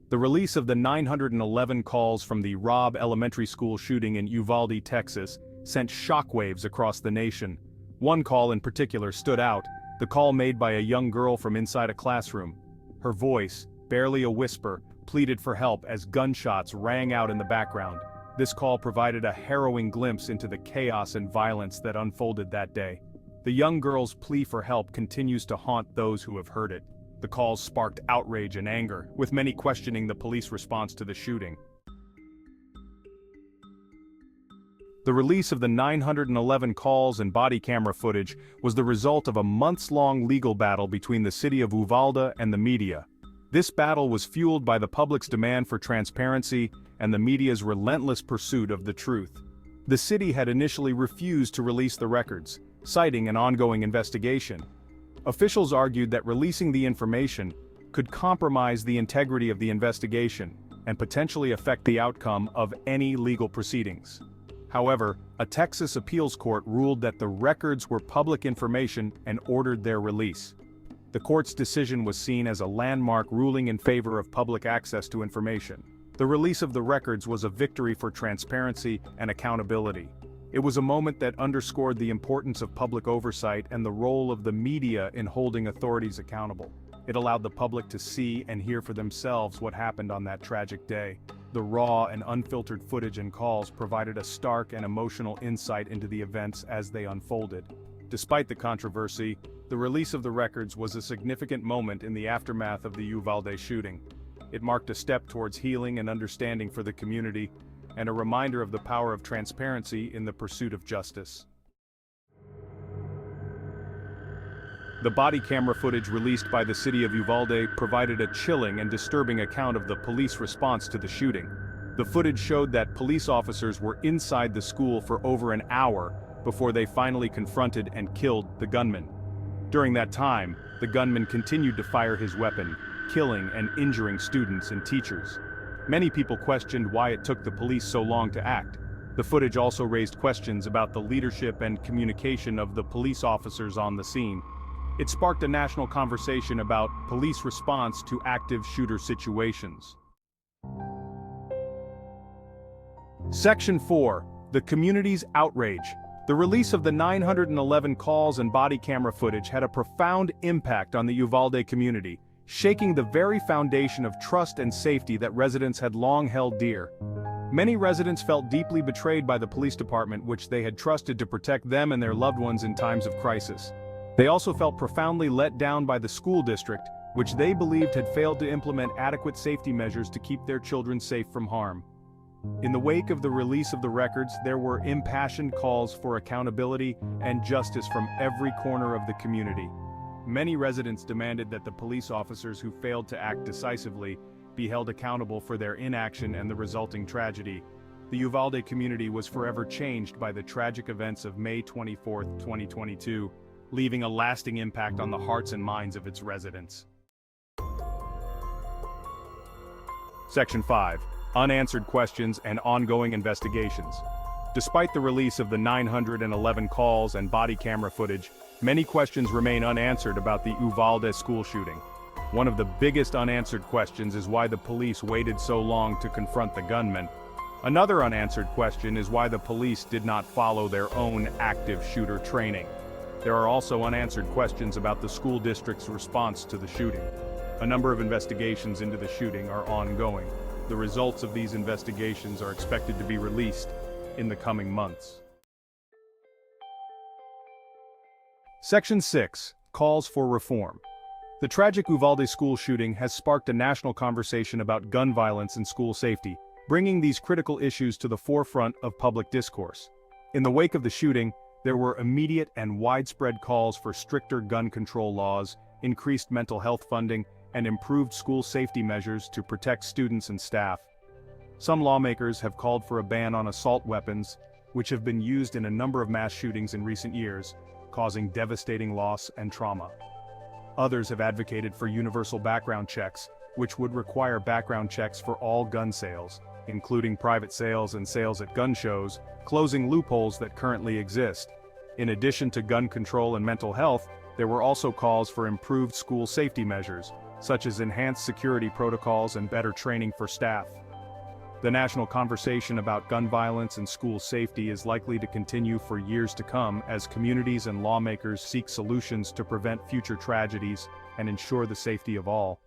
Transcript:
The release of the 911 calls from the Robb Elementary School shooting in Uvalde, Texas, sent shockwaves across the nation. One call in particular stood out, the call made by a young girl from inside a classroom. Her voice, barely a whisper, pleaded for help as gunshots rang out in the background. This call provided a harrowing glimpse into the chaos and violence that unfolded that day. The young girl's plea for help continues to haunt those who have heard it. The calls sparked outrage and anger, with many questioning the police response to the shooting. The release of the 911 calls and body camera footage was the result of a months-long legal battle between the city of Uvalde and the media. This battle was fueled by the public's demand for transparency and the media's relentless pursuit of the truth. The city had initially refused to release the records, citing an ongoing investigation. Officials argued that releasing the information could compromise the integrity of the investigation and potentially affect the outcome of any legal proceedings. However, a Texas appeals court ruled that the records were public information and ordered their release. The court's decision was seen as a landmark ruling in favor of public access to information. The release of the records was a victory for transparency and accountability. It was a moment that underscored the importance of public oversight and the role of the media in holding authorities accountable. It allowed the public to see and hear for themselves what happened on that tragic day. The raw and unfiltered footage and calls provided a stark and emotional insight into the events as they unfolded. Despite the controversy, the release of the records was a significant moment in the aftermath of the Uvalde shooting. It marked a step towards healing and understanding for the community, and a reminder of the power of transparency in the pursuit of justice. The body camera footage released by the city of Uvalde provided a chilling and disturbing account of the police response to the shooting. The footage showed that police officers were inside the school for over an hour before they finally confronted and killed the gunman. During that time, the gunman continued to fire his weapon, killing and injuring students and teachers. Many people questioned why it took the police so long to act. The footage also raised questions about the leadership and communication of the police officers on the scene. It sparked a national conversation about police response to active shooter situations. Section 4. The community's outrage. The release of the 911 calls and body camera footage had a profound impact on the Uvalde community, shaking the very foundation of trust and safety that residents had long held dear. Many residents felt deeply betrayed by the police department, which they had trusted to protect them and their loved ones in times of crisis. They also felt profoundly let down by the school district, which they believed had failed to implement adequate safety measures to keep their children safe from harm. In the wake of the release of the records, there were impassioned calls for accountability and justice from every corner of the community. Many residents demanded that the police officers who failed to act decisively be held accountable for their inaction and the resulting tragedy. The Uvalde community was forever changed by the tragic events of May 24, 2022, leaving a lasting impact on the hearts and minds of its residents. Section 5. Unanswered questions and ongoing investigations. Despite the release of the 911 calls and body camera footage, many questions remain unanswered about the Uvalde school shooting. One of the biggest unanswered questions is why the police waited so long to confront the gunman. Another unanswered question is why the police did not follow their own active shooter training. There are also unanswered questions about the school district's response to the shooting. A number of investigations into the shooting are ongoing. The results of these investigations are expected to be released in the coming months. Section 6. Calls for reform. The tragic Uvalde school shooting has sparked a national conversation about gun violence and school safety, bringing these critical issues to the forefront of public discourse. In the wake of the shooting, there were immediate and widespread calls for stricter gun control laws, increased mental health funding, and improved school safety measures to protect students and staff. Some lawmakers have called for a ban on assault weapons, which have been used in a number of mass shootings in recent years, causing devastating loss and trauma. Others have advocated for universal background checks, which would require background checks for all gun sales, including private sales and sales at gun shows, closing loopholes that currently exist. In addition to gun control and mental health, there were also calls for improved school safety measures, such as enhanced security protocols and better training for staff. The national conversation about gun violence and school safety is likely to continue for years to come as communities and lawmakers seek solutions to prevent future tragedies and ensure the safety of all.